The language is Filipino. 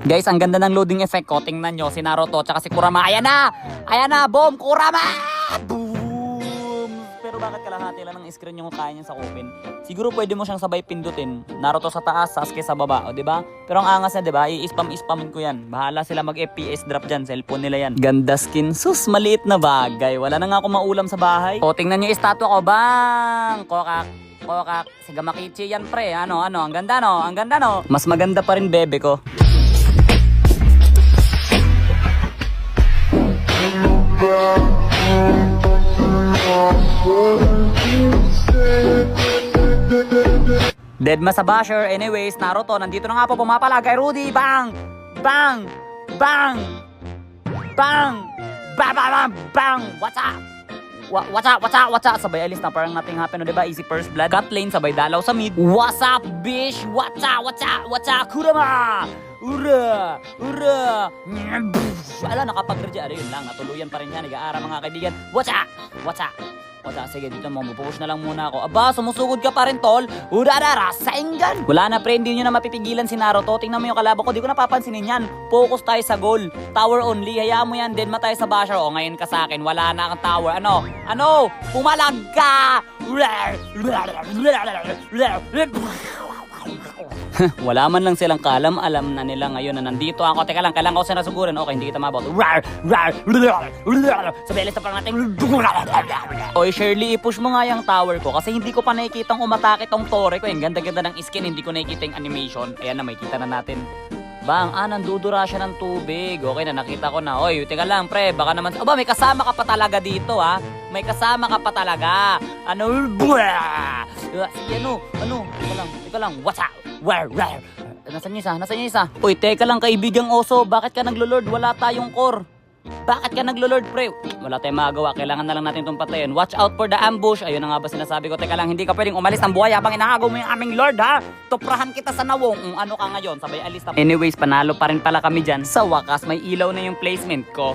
Guys, ang ganda ng loading effect ko. Tingnan nyo, si Naruto tsaka si Kurama. Ayan na! Ayan na! Boom! Kurama! Boom! Pero bakit kalahati lang ng screen yung kaya niya sakupin? Siguro pwede mo siyang sabay pindutin. Naruto sa taas, Sasuke sa baba. O, diba? Pero ang angas na, diba? I-spam-spamin ko yan. Bahala sila mag-FPS drop dyan. Cellphone nila yan. Ganda skin. Sus, maliit na bagay. Wala na nga akong maulam sa bahay. O, tingnan nyo yung statue ko. Bang! Kokak. Si Gamakichi yan, pre. Ano? Ang ganda, no? Ang ganda, no? Mas maganda pa rin, bebe ko. Deadma sa basher. Anyways, Naruto, nandito na nga po pumapala kay Rudy. Bang! Bang! Bang! Bang! Bang! Bang! Bang! What's up? What's up? Sabay alis na parang nothing happen, no, diba? Easy first blood. Cut lane, sabay dalaw sa mid. What's up, bitch? What's up? Kurama! Ura! Ala, nakapag-reject. Yun lang, natuluyan pa rin yan. Nag-aara mga kaibigan. What's up? Sige, dito mo, bupush na lang muna ako. Aba, sumusugod ka pa rin, tol. Urarara, sainggan. Wala na, pre, hindi nyo na mapipigilan si Naruto. Tingnan mo yung kalaban ko, di ko napapansinin yan. Focus tayo sa goal. Tower only, hayaan mo yan. Deadma tayo sa basher. O, ngayon ka sa akin, wala na kang tower. Ano? Pumalag ka! Wala man lang silang kalam, alam na nila ngayon na nandito ako. Teka lang, kailangan ko sila sugurin. Okay, hindi kita mabot. Sabi, alis na parang natin. Oy, Shirley, i-push mo nga yung tower ko kasi hindi ko pa nakikitang umatake tong tore ko. Yung ganda-ganda ng skin, hindi ko nakikita yung animation. Ayan na, may kita na natin. Bang, nandudura siya ng tubig. Okay na, nakita ko na. Oy, teka lang, pre, baka naman... Aba, may kasama ka pa talaga dito, ha? May kasama ka pa talaga. Teka lang, what's up? Where? Nasaan yung isa? Uy, teka lang, kaibigang oso. Bakit ka naglolord? Wala tayong core. Bakit ka naglolord, pre? Wala tayong magagawa. Kailangan na lang natin itong patayin. Watch out for the ambush. Ayun na nga ba sinasabi ko. Teka lang, hindi ka pwedeng umalis ng buhay habang inaagaw mo yung aming lord, ha? Tuprahan kita sa nawong. Ano ka ngayon? Sabay alis na. Anyways, panalo pa rin pala kami dyan. Sa wakas, may ilaw na yung placement ko.